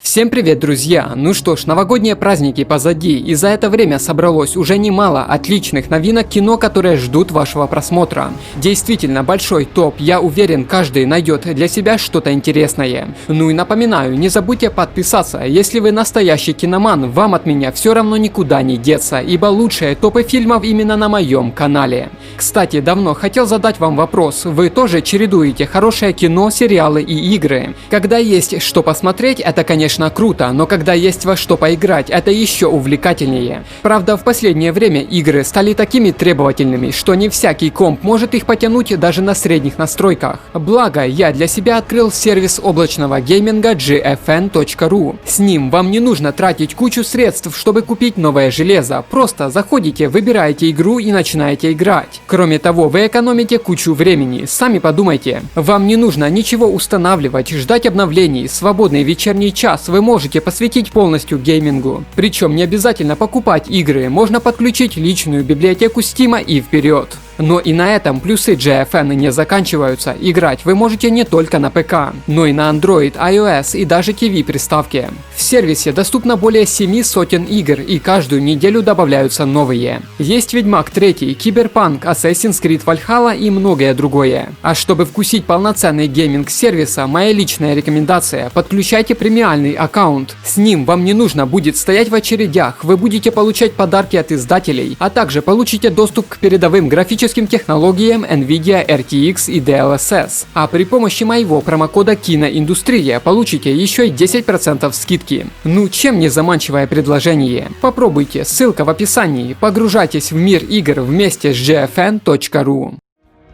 Всем привет, друзья! Ну что ж, новогодние праздники позади, и за это время собралось уже немало отличных новинок кино, которые ждут вашего просмотра. Действительно большой топ, я уверен, каждый найдет для себя что-то интересное. Ну и напоминаю, не забудьте подписаться, если вы настоящий киноман, вам от меня все равно никуда не деться, ибо лучшие топы фильмов именно на моем канале. Кстати, давно хотел задать вам вопрос, вы тоже чередуете хорошее кино, сериалы и игры? Когда есть что посмотреть, это, конечно, круто, но когда есть во что поиграть, это еще увлекательнее. Правда, в последнее время игры стали такими требовательными, что не всякий комп может их потянуть даже на средних настройках. Благо, я для себя открыл сервис облачного гейминга gfn.ru. С ним вам не нужно тратить кучу средств, чтобы купить новое железо. Просто заходите, выбираете игру и начинаете играть. Кроме того, вы экономите кучу времени. Сами подумайте. Вам не нужно ничего устанавливать, ждать обновлений. Свободный вечерний час вы можете посвятить полностью геймингу. Причем не обязательно покупать игры, можно подключить личную библиотеку Steam и вперед. Но и на этом плюсы GFN не заканчиваются. Играть вы можете не только на ПК, но и на Android, iOS и даже TV приставки. В сервисе доступно более 7 сотен игр, и каждую неделю добавляются новые. Есть Ведьмак 3, Cyberpunk, Assassin's Creed Valhalla и многое другое. А чтобы вкусить полноценный гейминг сервиса, моя личная рекомендация: подключайте премиальный аккаунт. С ним вам не нужно будет стоять в очередях, вы будете получать подарки от издателей, а также получите доступ к передовым графическим технологиям NVIDIA RTX и DLSS. А при помощи моего промокода Киноиндустрия получите еще и 10% скидки. Ну, чем не заманчивое предложение? Попробуйте, ссылка в описании. Погружайтесь в мир игр вместе с gfn.ru.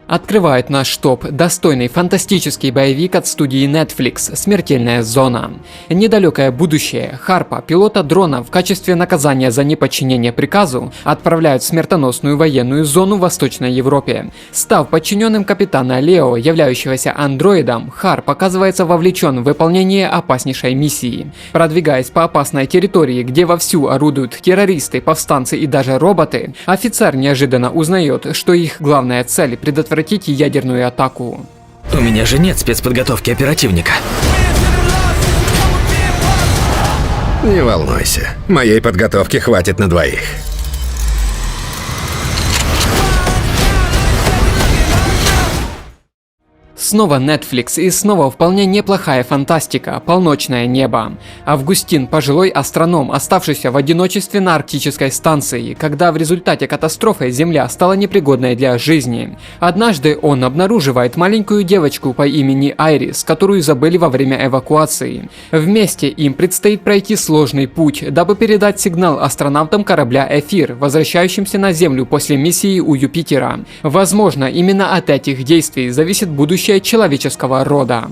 Открывает наш топ достойный фантастический боевик от студии Netflix «Смертельная зона». Недалекое будущее. Харпа, пилота дрона, в качестве наказания за неподчинение приказу отправляют в смертоносную военную зону в Восточной Европе. Став подчиненным капитана Лео, являющегося андроидом, Харп оказывается вовлечен в выполнение опаснейшей миссии. Продвигаясь по опасной территории, где вовсю орудуют террористы, повстанцы и даже роботы, офицер неожиданно узнает, что их главная цель – предотвратить ядерную атаку. У меня же нет спецподготовки оперативника. Не волнуйся, моей подготовки хватит на двоих. Снова Netflix и снова вполне неплохая фантастика «Полночное небо». Августин – пожилой астроном, оставшийся в одиночестве на арктической станции, когда в результате катастрофы Земля стала непригодной для жизни. Однажды он обнаруживает маленькую девочку по имени Айрис, которую забыли во время эвакуации. Вместе им предстоит пройти сложный путь, дабы передать сигнал астронавтам корабля «Эфир», возвращающимся на Землю после миссии у Юпитера. Возможно, именно от этих действий зависит будущее человеческого рода.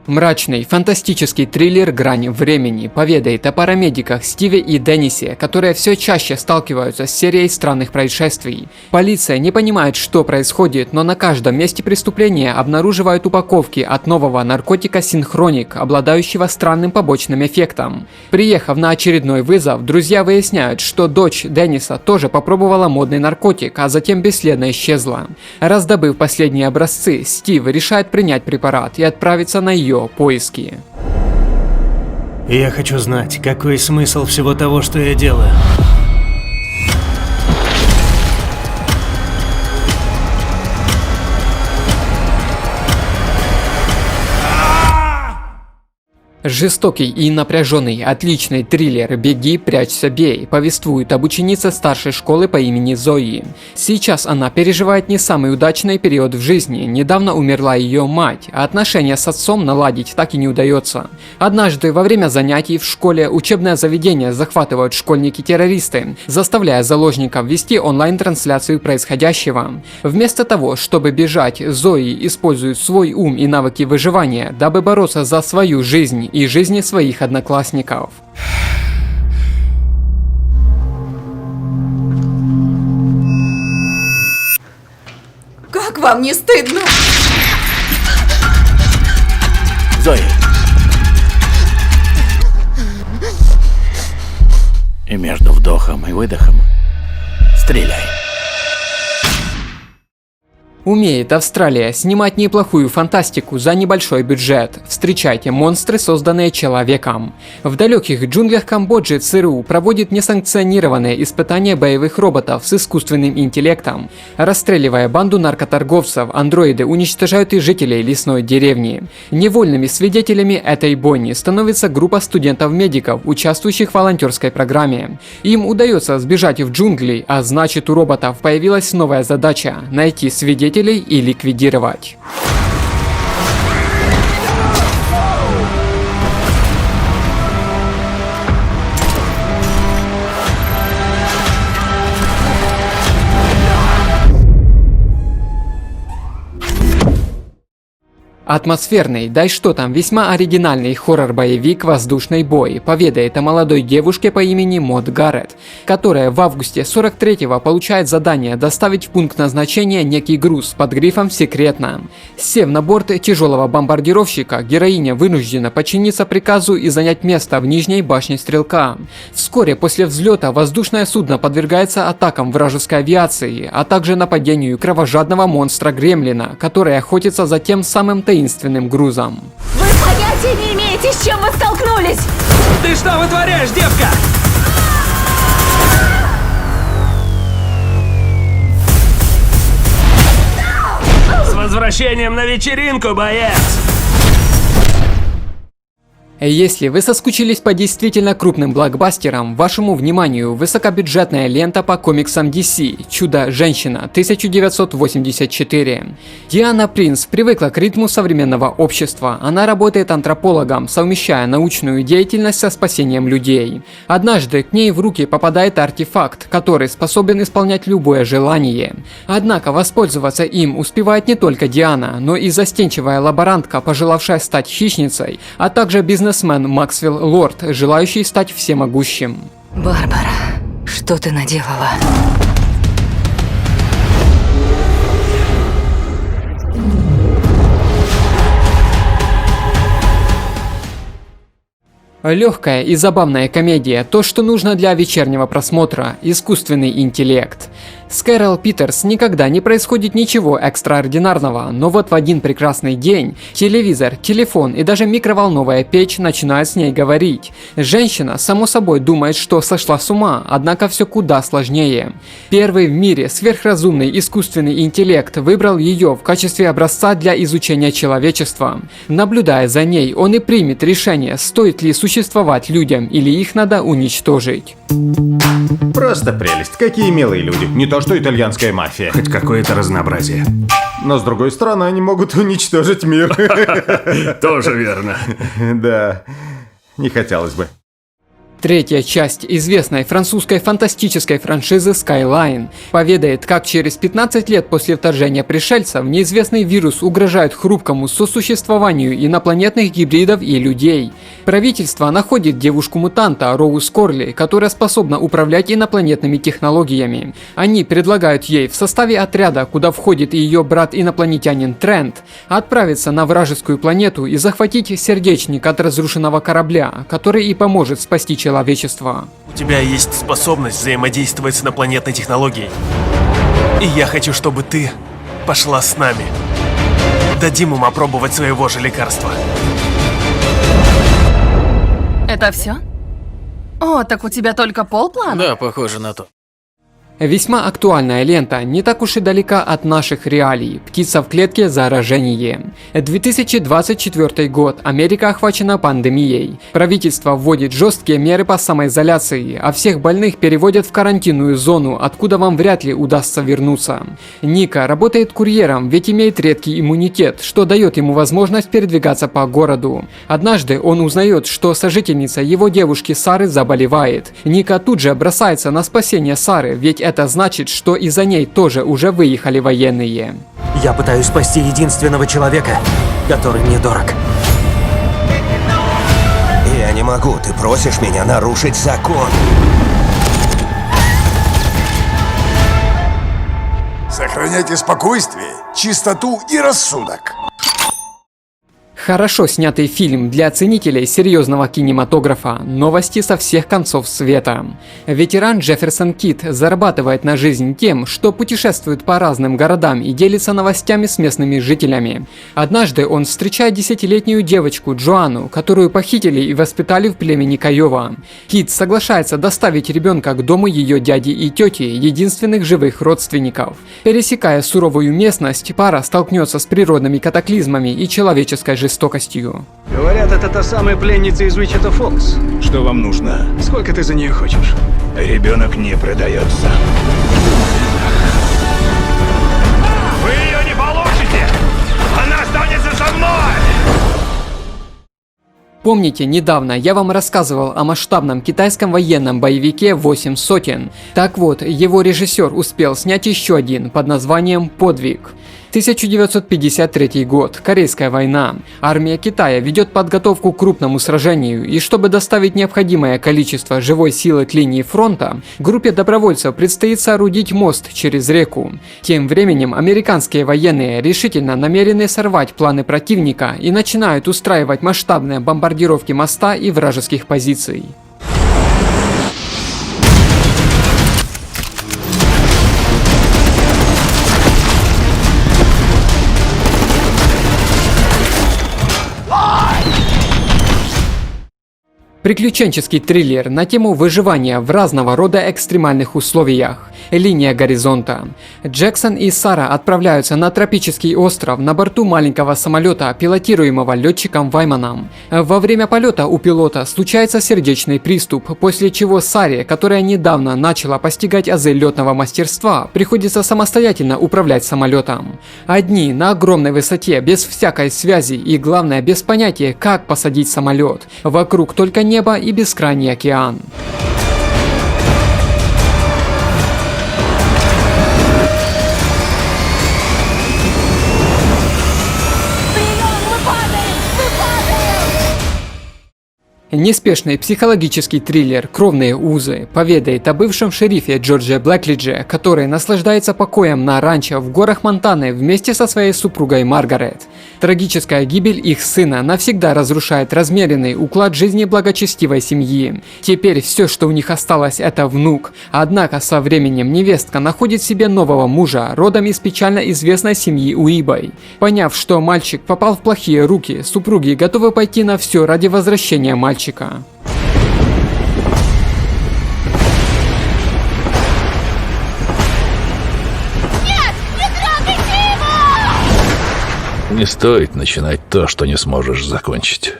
Мрачный, фантастический триллер «Грань времени» поведает о парамедиках Стиве и Деннисе, которые все чаще сталкиваются с серией странных происшествий. Полиция не понимает, что происходит, но на каждом месте преступления обнаруживают упаковки от нового наркотика Синхроник, обладающего странным побочным эффектом. Приехав на очередной вызов, друзья выясняют, что дочь Денниса тоже попробовала модный наркотик, а затем бесследно исчезла. Раздобыв последние образцы, Стив решает принять препарат и отправиться на ее поиски. Я хочу знать, какой смысл всего того, что я делаю. Жестокий и напряженный, отличный триллер «Беги, прячься, бей» повествует об ученице старшей школы по имени Зои. Сейчас она переживает не самый удачный период в жизни, недавно умерла ее мать, а отношения с отцом наладить так и не удается. Однажды во время занятий в школе учебное заведение захватывают школьники-террористы, заставляя заложников вести онлайн-трансляцию происходящего. Вместо того, чтобы бежать, Зои использует свой ум и навыки выживания, дабы бороться за свою жизнь и жизни своих одноклассников. Как вам не стыдно? Зои, И между вдохом и выдохом стреляй. Умеет Австралия снимать неплохую фантастику за небольшой бюджет. Встречайте монстры, созданные человеком. В далеких джунглях Камбоджи ЦРУ проводит несанкционированные испытания боевых роботов с искусственным интеллектом. Расстреливая банду наркоторговцев, андроиды уничтожают и жителей лесной деревни. Невольными свидетелями этой бойни становится группа студентов-медиков, участвующих в волонтерской программе. Им удается сбежать в джунгли, а значит, у роботов появилась новая задача – найти свидетелей и ликвидировать. Атмосферный, да и что там, весьма оригинальный хоррор-боевик «Воздушный бой» поведает о молодой девушке по имени Мод Гаррет, которая в августе 43-го получает задание доставить в пункт назначения некий груз под грифом «Секретно». Сев на борт тяжелого бомбардировщика, героиня вынуждена подчиниться приказу и занять место в нижней башне стрелка. Вскоре после взлета воздушное судно подвергается атакам вражеской авиации, а также нападению кровожадного монстра Гремлина, который охотится за тем самым таинственным грузом. Вы понятия не имеете, с чем вы столкнулись! Ты что вытворяешь, девка? С возвращением на вечеринку, боец! Если вы соскучились по действительно крупным блокбастерам, вашему вниманию высокобюджетная лента по комиксам DC «Чудо-женщина» 1984. Диана Принц привыкла к ритму современного общества. Она работает антропологом, совмещая научную деятельность со спасением людей. Однажды к ней в руки попадает артефакт, который способен исполнять любое желание. Однако воспользоваться им успевает не только Диана, но и застенчивая лаборантка, пожелавшая стать хищницей, а также бизнесмен Максвелл Лорд, желающий стать всемогущим. Барбара, что ты наделала? Легкая и забавная комедия – то, что нужно для вечернего просмотра. Искусственный интеллект. С Кэрол Питерс никогда не происходит ничего экстраординарного, но вот в один прекрасный день телевизор, телефон и даже микроволновая печь начинают с ней говорить. Женщина, само собой, думает, что сошла с ума, однако все куда сложнее. Первый в мире сверхразумный искусственный интеллект выбрал ее в качестве образца для изучения человечества. Наблюдая за ней, он и примет решение, стоит ли существовать людям или их надо уничтожить. Просто прелесть. Какие милые люди. Не то что итальянская мафия. Хоть какое-то разнообразие. Но с другой стороны, они могут уничтожить мир. Тоже верно. Да, не хотелось бы. Третья часть известной французской фантастической франшизы Skyline поведает, как через 15 лет после вторжения пришельцев неизвестный вирус угрожает хрупкому сосуществованию инопланетных гибридов и людей. Правительство находит девушку-мутанта Роуз Корли, которая способна управлять инопланетными технологиями. Они предлагают ей в составе отряда, куда входит и ее брат-инопланетянин Трент, отправиться на вражескую планету и захватить сердечник от разрушенного корабля, который и поможет спасти человечество. У тебя есть способность взаимодействовать с инопланетной технологией. И я хочу, чтобы ты пошла с нами. Дадим им опробовать своего же лекарства. Это все? О, так у тебя только полплана? Да, похоже на то. Весьма актуальная лента, не так уж и далека от наших реалий. «Птица в клетке. Заражение». 2024 год. Америка охвачена пандемией. Правительство вводит жесткие меры по самоизоляции, а всех больных переводят в карантинную зону, откуда вам вряд ли удастся вернуться. Ника работает курьером, ведь имеет редкий иммунитет, что дает ему возможность передвигаться по городу. Однажды он узнает, что сожительница его девушки Сары заболевает. Ника тут же бросается на спасение Сары, ведь это значит, что и за ней тоже уже выехали военные. Я пытаюсь спасти единственного человека, который мне дорог. Я не могу, ты просишь меня нарушить закон. Сохраняйте спокойствие, чистоту и рассудок. Хорошо снятый фильм для ценителей серьезного кинематографа. Новости со всех концов света. Ветеран Джефферсон Кид зарабатывает на жизнь тем, что путешествует по разным городам и делится новостями с местными жителями. Однажды он встречает 10-летнюю девочку Джоанну, которую похитили и воспитали в племени Кайова. Кид соглашается доставить ребенка к дому ее дяди и тети, единственных живых родственников. Пересекая суровую местность, пара столкнется с природными катаклизмами и человеческой жестокостью. Говорят, это та самая пленница из Уичета Фоллс. Что вам нужно? Сколько ты за нее хочешь? Ребенок не продается. Вы ее не получите! Она останется со мной! Помните, недавно я вам рассказывал о масштабном китайском военном боевике «Восемь сотен». Так вот, его режиссер успел снять еще один под названием «Подвиг». 1953 год. Корейская война. Армия Китая ведет подготовку к крупному сражению, и чтобы доставить необходимое количество живой силы к линии фронта, группе добровольцев предстоит соорудить мост через реку. Тем временем американские военные решительно намерены сорвать планы противника и начинают устраивать масштабные бомбардировки моста и вражеских позиций. Приключенческий триллер на тему выживания в разного рода экстремальных условиях. Линия горизонта. Джексон и Сара отправляются на тропический остров на борту маленького самолета, пилотируемого летчиком Вайманом. Во время полета у пилота случается сердечный приступ, после чего Саре, которая недавно начала постигать азы летного мастерства, приходится самостоятельно управлять самолетом. Одни на огромной высоте, без всякой связи и, главное, без понятия, как посадить самолет. Вокруг только небо и бескрайний океан. Неспешный психологический триллер «Кровные узы» поведает о бывшем шерифе Джорджа Блэклидже, который наслаждается покоем на ранчо в горах Монтаны вместе со своей супругой Маргарет. Трагическая гибель их сына навсегда разрушает размеренный уклад жизни благочестивой семьи. Теперь все, что у них осталось, это внук. Однако со временем невестка находит себе нового мужа, родом из печально известной семьи Уибой. Поняв, что мальчик попал в плохие руки, супруги готовы пойти на все ради возвращения мальчика. Не стоит начинать то, что не сможешь закончить.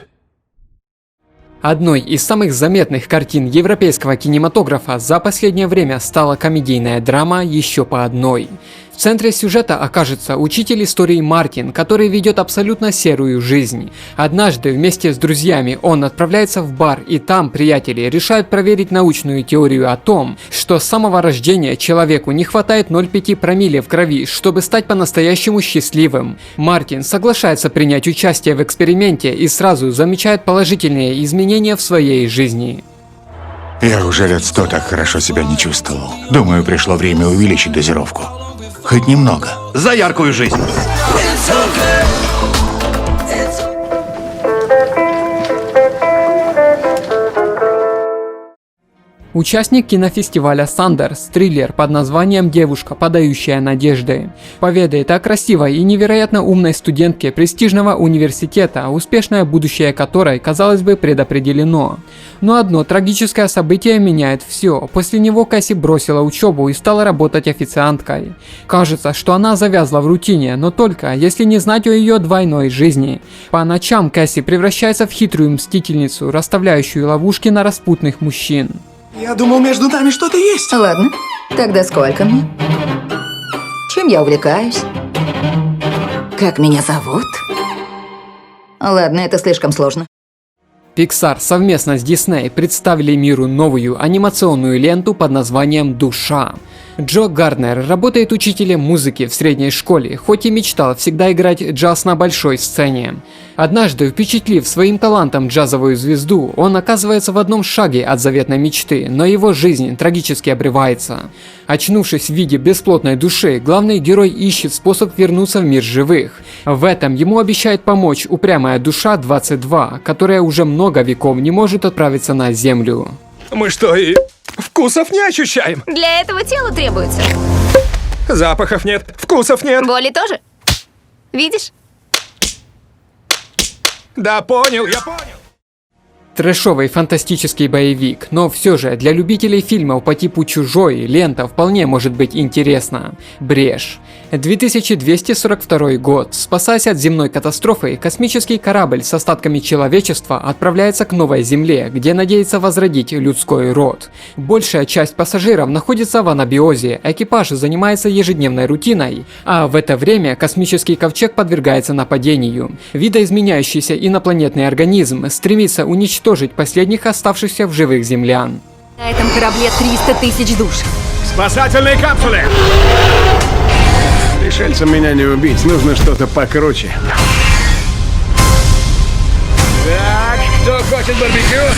Одной из самых заметных картин европейского кинематографа за последнее время стала комедийная драма «Еще по одной». В центре сюжета окажется учитель истории Мартин, который ведет абсолютно серую жизнь. Однажды вместе с друзьями он отправляется в бар, и там приятели решают проверить научную теорию о том, что с самого рождения человеку не хватает 0,5 промилле в крови, чтобы стать по-настоящему счастливым. Мартин соглашается принять участие в эксперименте и сразу замечает положительные изменения в своей жизни. Я уже лет 100 так хорошо себя не чувствовал. Думаю, пришло время увеличить дозировку. Хоть немного. За яркую жизнь! Участник кинофестиваля Сандерс, триллер под названием «Девушка, подающая надежды», поведает о красивой и невероятно умной студентке престижного университета, успешное будущее которой, казалось бы, предопределено. Но одно трагическое событие меняет все. После него Кэсси бросила учебу и стала работать официанткой. Кажется, что она завязла в рутине, но только если не знать о ее двойной жизни. По ночам Кэсси превращается в хитрую мстительницу, расставляющую ловушки на распутных мужчин. Я думал, между нами что-то есть. Ладно, тогда сколько мне? Чем я увлекаюсь? Как меня зовут? Ладно, это слишком сложно. Pixar совместно с Disney представили миру новую анимационную ленту под названием «Душа». Джо Гарднер работает учителем музыки в средней школе, хоть и мечтал всегда играть джаз на большой сцене. Однажды, впечатлив своим талантом джазовую звезду, он оказывается в одном шаге от заветной мечты, но его жизнь трагически обрывается. Очнувшись в виде бесплотной души, главный герой ищет способ вернуться в мир живых. В этом ему обещает помочь упрямая душа 22, которая уже много веков не может отправиться на Землю. Мы что, и вкусов не ощущаем? Для этого телу требуется. Запахов нет, вкусов нет. Боли тоже. Видишь? Да понял, я понял. Трэшовый фантастический боевик, но все же для любителей фильмов по типу «Чужой» лента вполне может быть интересна. Брешь. 2242 год. Спасаясь от земной катастрофы, космический корабль с остатками человечества отправляется к новой Земле, где надеется возродить людской род. Большая часть пассажиров находится в анабиозе, экипаж занимается ежедневной рутиной, а в это время космический ковчег подвергается нападению. Видоизменяющийся инопланетный организм стремится уничтожить последних оставшихся в живых землян. На этом корабле 300 тысяч душ. Спасательные капсулы! Пришельцам меня не убить, нужно что-то покруче. Так, кто хочет барбекю?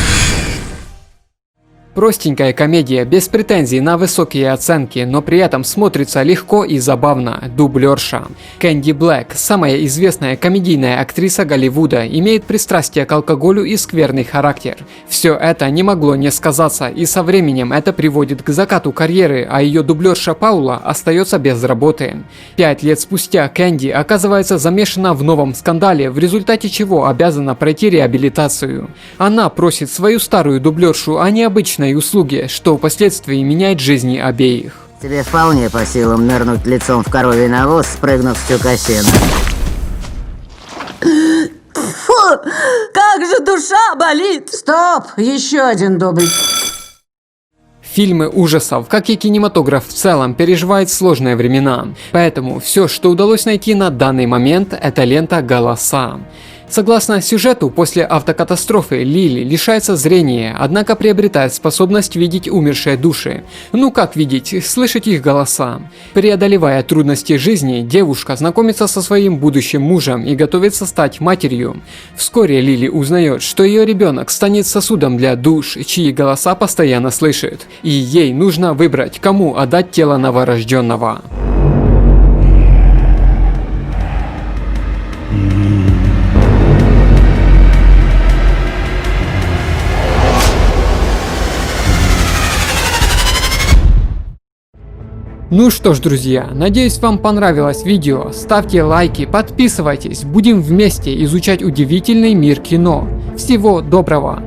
Простенькая комедия, без претензий на высокие оценки, но при этом смотрится легко и забавно. Дублерша. Кэнди Блэк, самая известная комедийная актриса Голливуда, имеет пристрастие к алкоголю и скверный характер. Все это не могло не сказаться, и со временем это приводит к закату карьеры, а ее дублерша Паула остается без работы. 5 лет спустя Кэнди оказывается замешана в новом скандале, в результате чего обязана пройти реабилитацию. Она просит свою старую дублершу о необычной услуги, что впоследствии меняет жизни обеих. Тебе вполне по силам нырнуть лицом в коровий навоз, спрыгнув с тюка сена. Фу! Как же душа болит! Стоп! Еще один дубль. Фильмы ужасов, как и кинематограф в целом, переживают сложные времена. Поэтому все, что удалось найти на данный момент, это лента «Голоса». Согласно сюжету, после автокатастрофы Лили лишается зрения, однако приобретает способность видеть умершие души. Ну как видеть, слышать их голоса. Преодолевая трудности жизни, девушка знакомится со своим будущим мужем и готовится стать матерью. Вскоре Лили узнает, что ее ребенок станет сосудом для душ, чьи голоса постоянно слышит. И ей нужно выбрать, кому отдать тело новорожденного. Ну что ж, друзья, надеюсь, вам понравилось видео. Ставьте лайки, подписывайтесь, будем вместе изучать удивительный мир кино. Всего доброго!